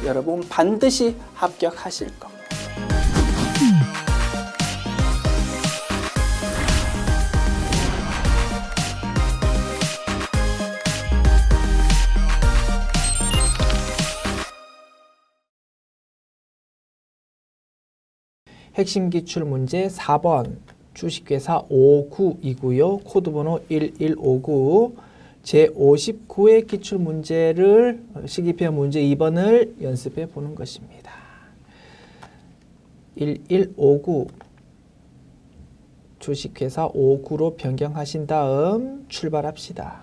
여러분 반드시 합격하실 겁니다. 핵심 기출 문제 4번 주식회사 59이고요. 코드번호 1159 제59의 기출 문제를 시기표 문제 2번을 연습해 보는 것입니다. 1159 주식회사 59로 변경하신 다음 출발합시다.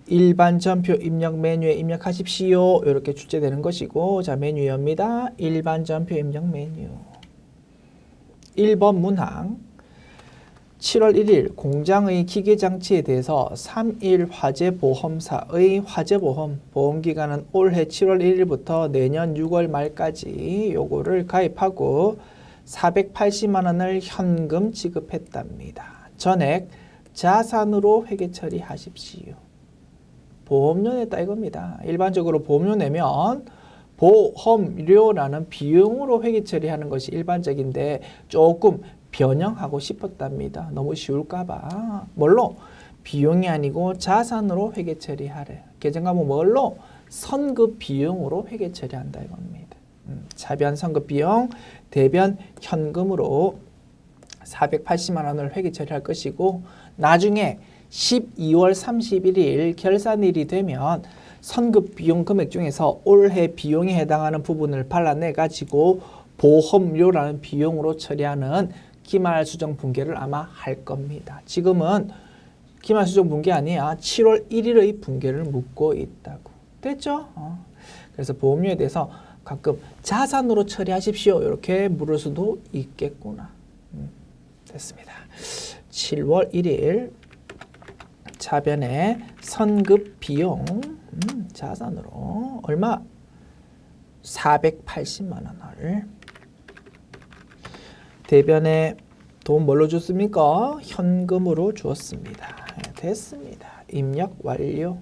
일반 전표 입력 메뉴에 입력하십시오. 이렇게 출제되는 것이고, 자, 메뉴 엽니다. 일반 전표 입력 메뉴. 1번 문항 7월 1일 공장의 기계장치에 대해서 3일 화재보험사의 화재보험 보험기간은 올해 7월 1일부터 내년 6월 말까지 요거를 가입하고 480만 원을 현금 지급했답니다. 전액 자산으로 회계 처리하십시오. 보험료 냈다 이겁니다. 일반적으로 보험료 내면 보험료라는 비용으로 회계 처리하는 것이 일반적인데 조금 변형하고 싶었답니다. 너무 쉬울까봐 뭘로? 비용이 아니고 자산으로 회계 처리하래. 계정과목 뭘로? 선급 비용으로 회계 처리한다 이겁니다. 차변 선급 비용, 대변 현금으로 480만 원을 회계 처리할 것이고, 나중에 12월 31일 결산일이 되면 선급 비용 금액 중에서 올해 비용에 해당하는 부분을 발라내 가지고 보험료라는 비용으로 처리하는 기말 수정 분계를 아마 할 겁니다. 지금은 기말 수정 분계 아니야. 7월 1일의 분계를 묻고 있다고. 됐죠? 그래서 보험료에 대해서 가끔 자산으로 처리하십시오. 이렇게 물을 수도 있겠구나. 됐습니다. 7월 1일 차변에 선급 비용 자산으로 얼마? 480만 원을. 대변에 돈 뭘로 줬습니까? 현금으로 주었습니다. 됐습니다. 입력 완료.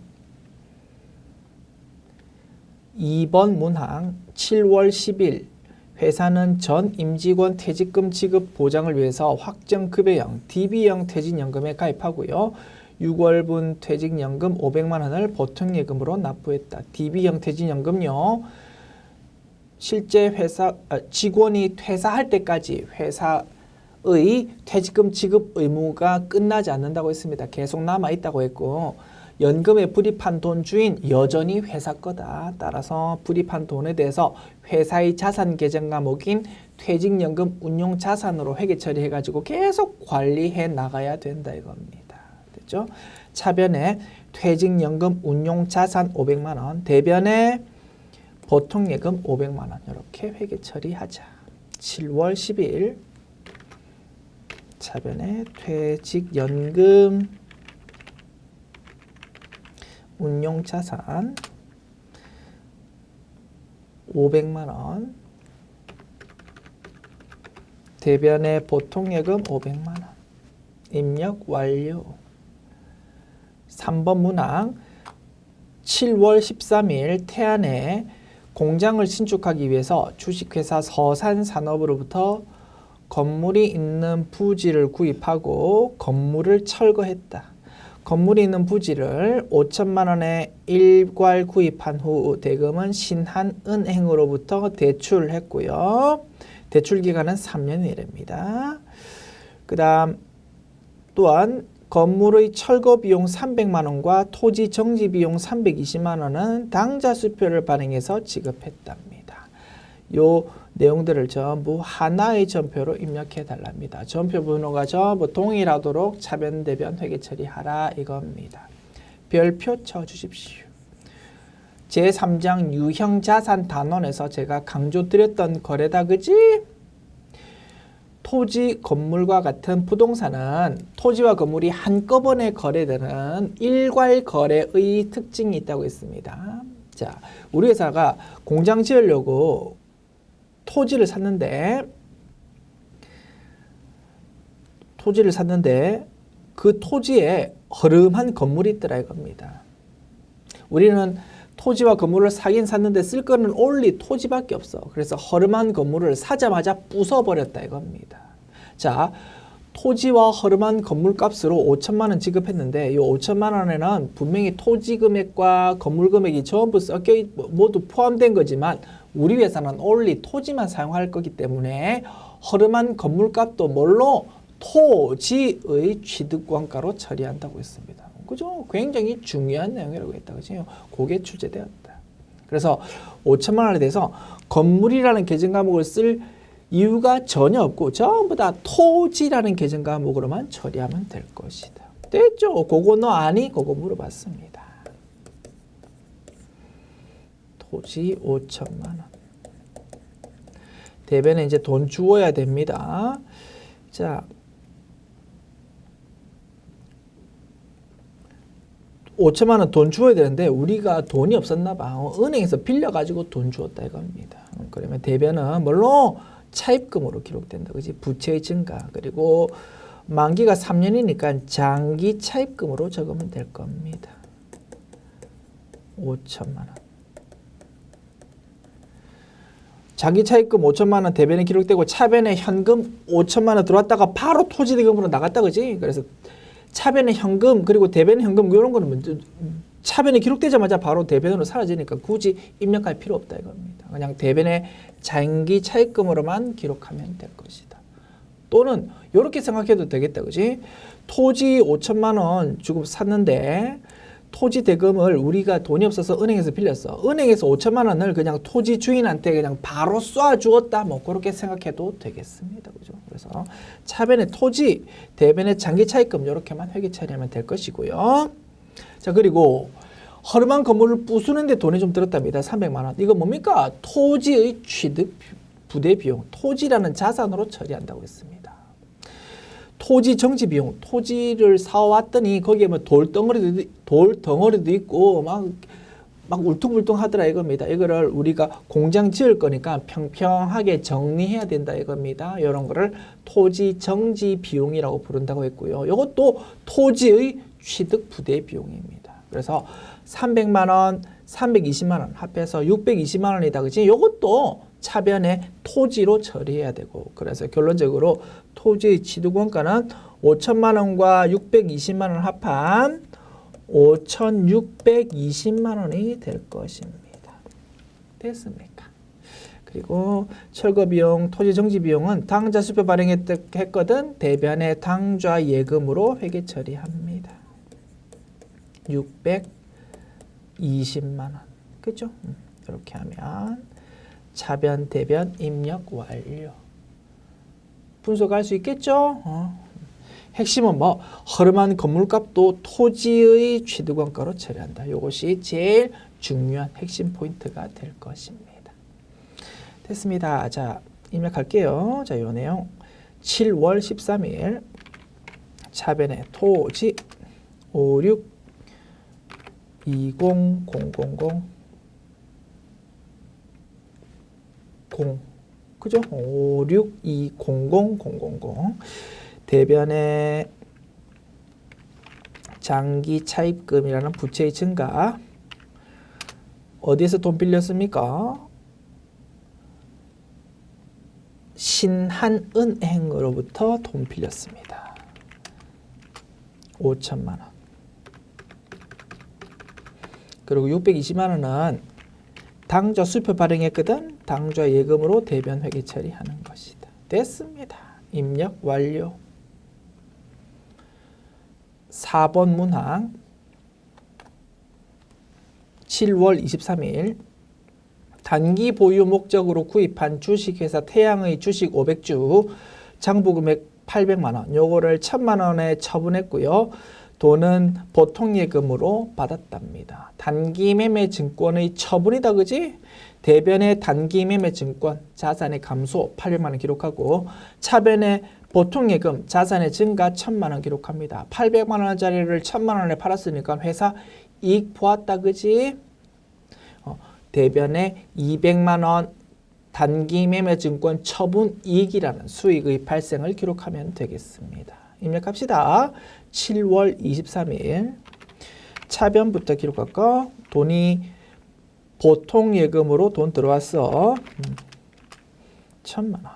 2번 문항 7월 10일 회사는 전 임직원 퇴직금 지급 보장을 위해서 확정급여형 DB형 퇴직연금에 가입하고요. 6월분 퇴직연금 500만 원을 보통예금으로 납부했다. DB형 퇴직연금요. 실제 직원이 퇴사할 때까지 회사의 퇴직금 지급 의무가 끝나지 않는다고 했습니다. 계속 남아있다고 했고, 연금에 불입한 돈 주인 여전히 회사 거다. 따라서 불입한 돈에 대해서 회사의 자산 계정 과목인 퇴직연금 운용자산으로 회계 처리해가지고 계속 관리해 나가야 된다 이겁니다. 됐죠? 차변에 퇴직연금 운용자산 500만 원, 대변에 보통예금 500만 원 이렇게 회계 처리하자. 7월 10일 차변에 퇴직연금 운용자산 500만 원, 대변에 보통예금 500만 원. 입력 완료. 3번 문항 7월 13일 태안에 공장을 신축하기 위해서 주식회사 서산산업으로부터 건물이 있는 부지를 구입하고 건물을 철거했다. 건물이 있는 부지를 5천만 원에 일괄 구입한 후 대금은 신한은행으로부터 대출했고요. 대출 기간은 3년이랍니다. 그 다음 또한 건물의 철거 비용 300만 원과 토지 정지 비용 320만 원은 당좌 수표를 발행해서 지급했답니다. 요 내용들을 전부 하나의 전표로 입력해 달랍니다. 전표 번호가 전부 동일하도록 차변 대변 회계 처리하라 이겁니다. 별표 쳐 주십시오. 제3장 유형자산 단원에서 제가 강조드렸던 거래다 그지? 토지, 건물과 같은 부동산은 토지와 건물이 한꺼번에 거래되는 일괄 거래의 특징이 있다고 했습니다. 자, 우리 회사가 공장 지으려고 토지를 샀는데 그 토지에 허름한 건물이 있더라 이겁니다. 우리는 토지와 건물을 사긴 샀는데 쓸 거는 only 토지밖에 없어. 그래서 허름한 건물을 사자마자 부숴버렸다 이겁니다. 자, 토지와 허름한 건물 값으로 5천만 원 지급했는데 이 5천만 원에는 분명히 토지 금액과 건물 금액이 전부 모두 포함된 거지만 우리 회사는 only 토지만 사용할 거기 때문에 허름한 건물 값도 뭘로? 토지의 취득원가로 처리한다고 했습니다. 그죠? 굉장히 중요한 내용이라고 했다. 그죠? 그게 출제되었다. 그래서 5천만 원에 대해서 건물이라는 계정 과목을 쓸 이유가 전혀 없고 전부 다 토지라는 계정 과목으로만 처리하면 될 것이다. 됐죠? 그거 너 아니? 그거 물어봤습니다. 토지 5천만 원. 대변에 이제 돈 주어야 됩니다. 자, 5천만 원 돈 주어야 되는데 우리가 돈이 없었나 봐. 은행에서 빌려가지고 돈 주었다 이겁니다. 그러면 대변은 뭘로? 차입금으로 기록된다. 그지? 부채의 증가. 그리고 만기가 3년이니까 장기 차입금으로 적으면 될 겁니다. 5천만 원. 장기 차입금 5천만 원 대변에 기록되고 차변에 현금 5천만 원 들어왔다가 바로 토지대금으로 나갔다. 그지? 그래서 차변에 현금 그리고 대변에 현금 이런 거는 먼저 차변에 기록되자마자 바로 대변으로 사라지니까 굳이 입력할 필요 없다 이겁니다. 그냥 대변에 장기 차입금으로만 기록하면 될 것이다. 또는 이렇게 생각해도 되겠다. 그지? 토지 5천만 원 주고 샀는데 토지 대금을 우리가 돈이 없어서 은행에서 빌렸어. 은행에서 5천만 원을 그냥 토지 주인한테 그냥 바로 쏴 주었다. 뭐 그렇게 생각해도 되겠습니다. 그죠? 그래서 차변에 토지, 대변에 장기 차입금 이렇게만 회계 처리하면 될 것이고요. 자, 그리고 허름한 건물을 부수는데 돈이 좀 들었답니다. 300만 원. 이거 뭡니까? 토지의 취득 부대 비용. 토지라는 자산으로 처리한다고 했습니다. 토지 정지 비용, 토지를 사왔더니 거기에 뭐 돌덩어리도 있고 막 울퉁불퉁 하더라 이겁니다. 이거를 우리가 공장 지을 거니까 평평하게 정리해야 된다 이겁니다. 이런 거를 토지 정지 비용이라고 부른다고 했고요. 이것도 토지의 취득 부대 비용입니다. 그래서 300만 원, 320만 원 합해서 620만 원이다. 그지? 이것도 차변에 토지로 처리해야 되고 그래서 결론적으로 토지의 취득원가는 5천만 원과 620만 원 합한 5,620만 원이 될 것입니다. 됐습니까? 그리고 철거비용, 토지정지비용은 당좌 수표 발행했거든 대변의 당좌 예금으로 회계 처리합니다. 620만 원. 그죠? 이렇게 하면 차변, 대변, 입력 완료. 분석할 수 있겠죠? 핵심은 뭐 허름한 건물값도 토지의 취득원가로 처리한다. 이것이 제일 중요한 핵심 포인트가 될 것입니다. 됐습니다. 자, 입력할게요. 자, 요 내용 7월 13일 차변에 토지 56 20000 그죠? 5620000 대변에 장기 차입금이라는 부채의 증가 어디에서 돈 빌렸습니까? 신한은행으로부터 돈 빌렸습니다. 5천만 원. 그리고 620만 원은 당좌 수표 발행했거든. 당좌 예금으로 대변 회계 처리하는 것이다. 됐습니다. 입력 완료. 4번 문항 7월 23일 단기 보유 목적으로 구입한 주식회사 태양의 주식 500주 장부금액 800만 원 요거를 1000만 원에 처분했고요. 돈은 보통예금으로 받았답니다. 단기매매 증권의 처분이다. 그지? 대변의 단기매매 증권 자산의 감소 800만 원 기록하고 차변의 보통예금 자산의 증가 1000만 원 기록합니다. 800만 원짜리를 1000만 원에 팔았으니까 회사 이익 보았다. 그지? 대변에 200만 원 단기매매 증권 처분 이익이라는 수익의 발생을 기록하면 되겠습니다. 입력합시다. 7월 23일 차변부터 기록할까? 돈이 보통 예금으로 돈 들어왔어. 1,000만 원.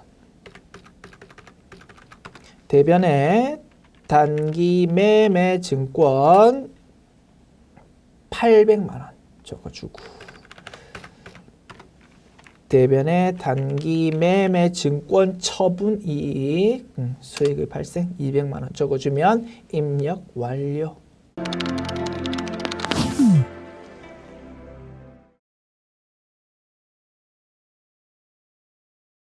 대변에 단기 매매 증권 800만 원 적어주고, 대변에 단기 매매 증권 처분 이익 수익의 발생 200만 원 적어주면 입력 완료.